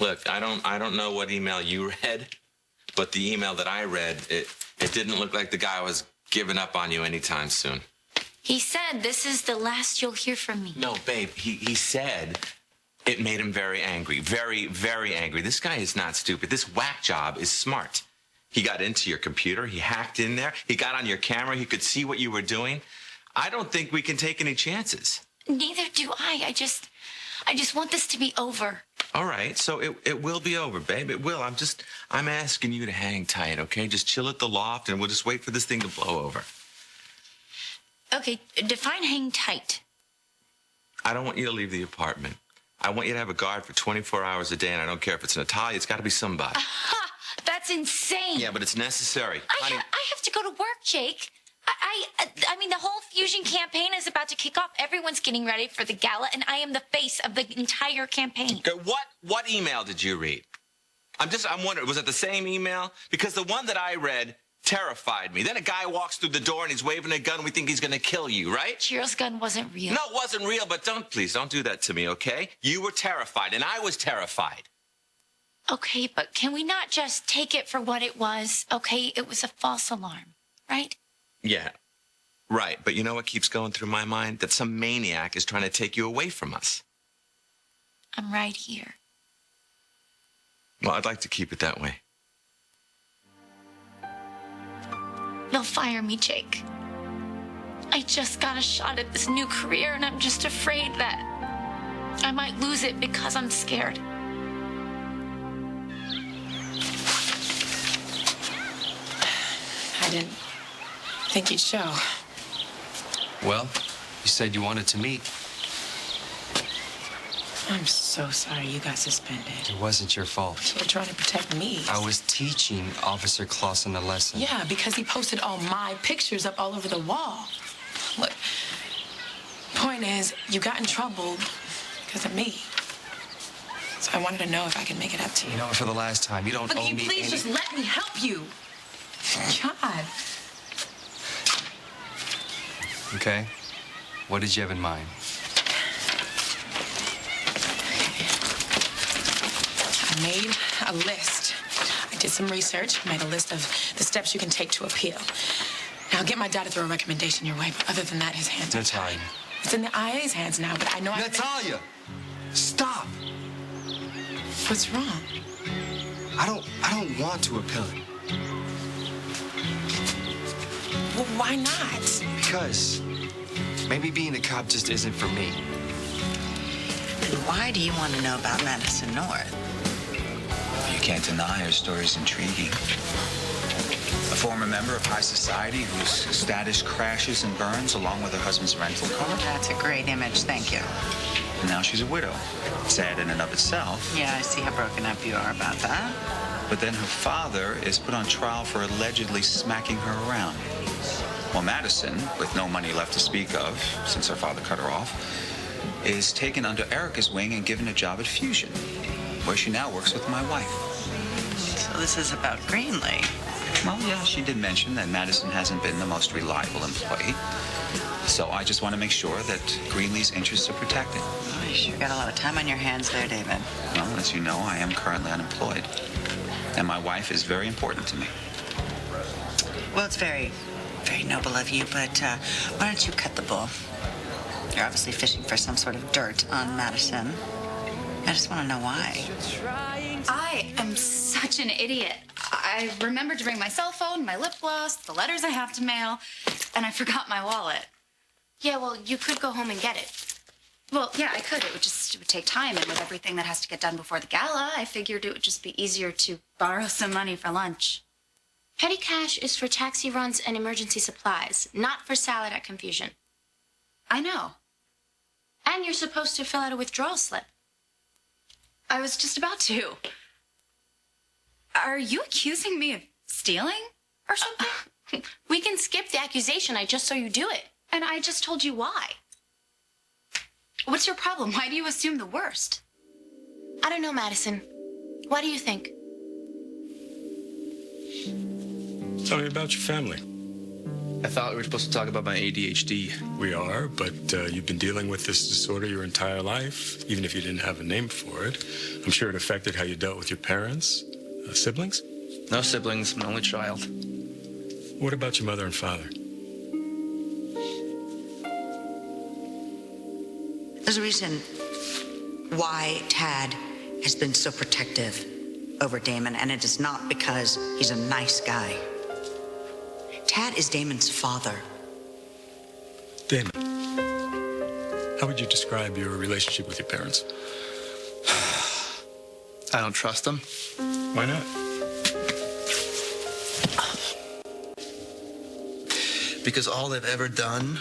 Look, I don't know what email you read, but the email that I read, it didn't look like the guy was giving up on you anytime soon. He said, this is the last you'll hear from me. No, babe, he said it made him very angry. Very, very angry. This guy is not stupid. This whack job is smart. He got into your computer. He hacked in there. He got on your camera. He could see what you were doing. I don't think we can take any chances. Neither do I. I just want this to be over. All right, so it will be over, babe. It will. I'm asking you to hang tight, okay? Just chill at the loft, and we'll just wait for this thing to blow over. Okay, define hang tight. I don't want you to leave the apartment. I want you to have a guard for 24 hours a day, and I don't care if it's Natalia. It's got to be somebody. Aha! That's insane. Yeah, but it's necessary. I have to go to work, Jake. I mean, the whole Fusion campaign is about to kick off. Everyone's getting ready for the gala, and I am the face of the entire campaign. Okay, what email did you read? I'm wondering, was it the same email? Because the one that I read terrified me. Then a guy walks through the door and he's waving a gun. We think he's going to kill you, right? Cheryl's gun wasn't real. No, it wasn't real, but please don't do that to me, okay? You were terrified, and I was terrified. Okay, but can we not just take it for what it was? Okay, it was a false alarm, right? Yeah, right. But you know what keeps going through my mind? That some maniac is trying to take you away from us. I'm right here. Well, I'd like to keep it that way. They'll fire me, Jake. I just got a shot at this new career, and I'm just afraid that I might lose it because I'm scared. I didn't think you'd show. Well, you said you wanted to meet. I'm so sorry you got suspended. It wasn't your fault. You were trying to protect me. I was teaching Officer Clausen a lesson. Yeah, because he posted all my pictures up all over the wall. Look, point is, you got in trouble because of me. So I wanted to know if I could make it up to you. You know, for the last time, you don't Look, owe you me please any... just let me help you. God. Okay. What did you have in mind? I made a list. I did some research, made a list of the steps you can take to appeal. Now, I'll get my dad to throw a recommendation your way, but other than that, his hands are tied. Natalia. It's in the IA's hands now, but I know Natalia! Stop! What's wrong? I don't want to appeal it. Well, why not? Because maybe being a cop just isn't for me. And why do you want to know about Madison North? You can't deny her story's intriguing. A former member of high society whose status crashes and burns along with her husband's rental car. That's a great image, thank you. And now she's a widow. Sad in and of itself. Yeah, I see how broken up you are about that. But then her father is put on trial for allegedly smacking her around. Well, Madison, with no money left to speak of, since her father cut her off, is taken under Erica's wing and given a job at Fusion, where she now works with my wife. So this is about Greenlee. Well, yeah, she did mention that Madison hasn't been the most reliable employee. So I just want to make sure that Greenlee's interests are protected. Oh, you sure got a lot of time on your hands there, David. Well, as you know, I am currently unemployed. And my wife is very important to me. Well, it's very, very noble of you, but why don't you cut the bull? You're obviously fishing for some sort of dirt on Madison. I just want to know why. I am such an idiot. I remembered to bring my cell phone, my lip gloss, the letters I have to mail, and I forgot my wallet. Yeah, well, you could go home and get it. Well, yeah, I could. It would take time, and with everything that has to get done before the gala, I figured it would just be easier to borrow some money for lunch. Petty cash is for taxi runs and emergency supplies, not for salad at Confusion. I know. And you're supposed to fill out a withdrawal slip. I was just about to. Are you accusing me of stealing or something? We can skip the accusation. I just saw you do it. And I just told you why. What's your problem? Why do you assume the worst? I don't know, Madison. What do you think? Tell me about your family. I thought we were supposed to talk about my ADHD. We are, but you've been dealing with this disorder your entire life, even if you didn't have a name for it. I'm sure it affected how you dealt with your parents. Siblings? No siblings, I'm an only child. What about your mother and father? There's a reason why Tad has been so protective over Damon, and it is not because he's a nice guy. Tad is Damon's father. Damon, how would you describe your relationship with your parents? I don't trust them. Why not? Because all they've ever done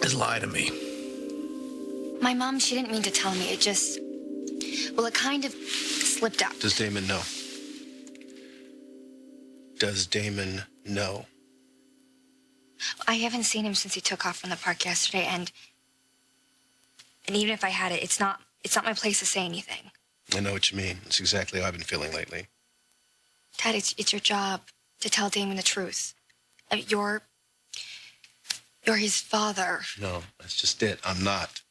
is lie to me. My mom, she didn't mean to tell me. It just, well, it kind of slipped out. Does Damon know? Does Damon know? I haven't seen him since he took off from the park yesterday, and even if I had it, it's not my place to say anything. I know what you mean. It's exactly how I've been feeling lately. Dad, it's your job to tell Damon the truth. You're his father. No, that's just it. I'm not.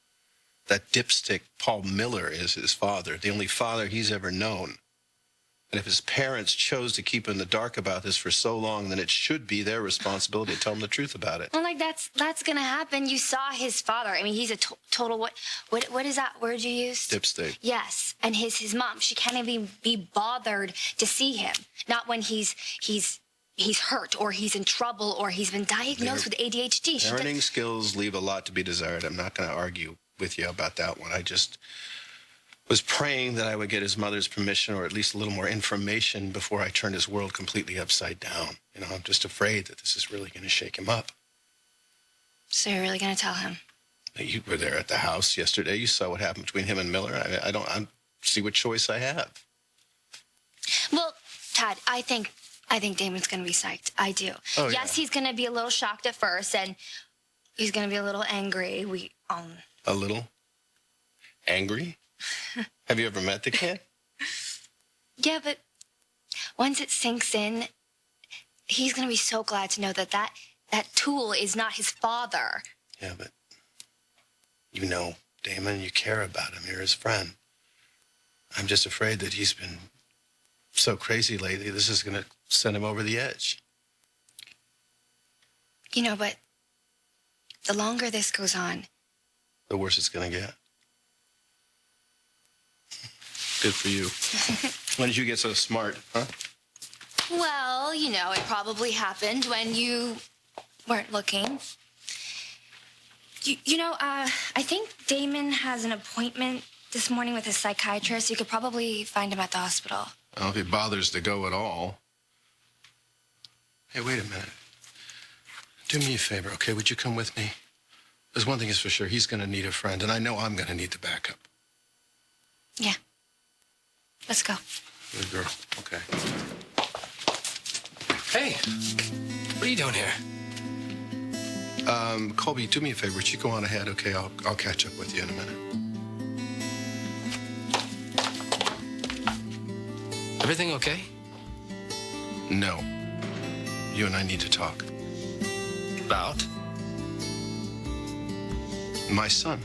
That dipstick Paul Miller is his father, the only father he's ever known. And if his parents chose to keep him in the dark about this for so long, then it should be their responsibility to tell him the truth about it. Well, like that's gonna happen. You saw his father. I mean, he's a total what is that word you used? Dipstick. Yes, and his mom. She can't even be bothered to see him. Not when he's hurt or he's in trouble or he's been diagnosed with ADHD. Parenting skills leave a lot to be desired. I'm not going to argue with you about that one. I just was praying that I would get his mother's permission or at least a little more information before I turned his world completely upside down. You know, I'm just afraid that this is really going to shake him up. So you're really gonna tell him? You were there at the house yesterday. You saw what happened between him and Miller. I don't see what choice I have. Well, Todd, I think Damon's gonna be psyched. I do. Oh, yes, yeah. he's gonna be a little shocked at first, and he's gonna be a little angry. A little? Angry? Have you ever met the kid? Yeah, but once it sinks in, he's gonna be so glad to know that tool is not his father. Yeah, but you know Damon, you care about him. You're his friend. I'm just afraid that he's been so crazy lately, this is going to send him over the edge. You know, but the longer this goes on, The worse it's going to get. Good for you. When did you get so smart, huh? well, you know, it probably happened when you weren't looking. I think Damon has an appointment this morning with his psychiatrist. You could probably find him at the hospital. Well, if he bothers to go at all. Hey, wait a minute. Do me a favor, okay? Would you come with me? There's one thing is for sure. He's going to need a friend, and I know I'm going to need the backup. Yeah. Let's go. Good girl. Okay. Hey, what are you doing here? Colby, do me a favor. Would you go on ahead, okay? I'll catch up with you in a minute. Everything okay? No. You and I need to talk. About? My son.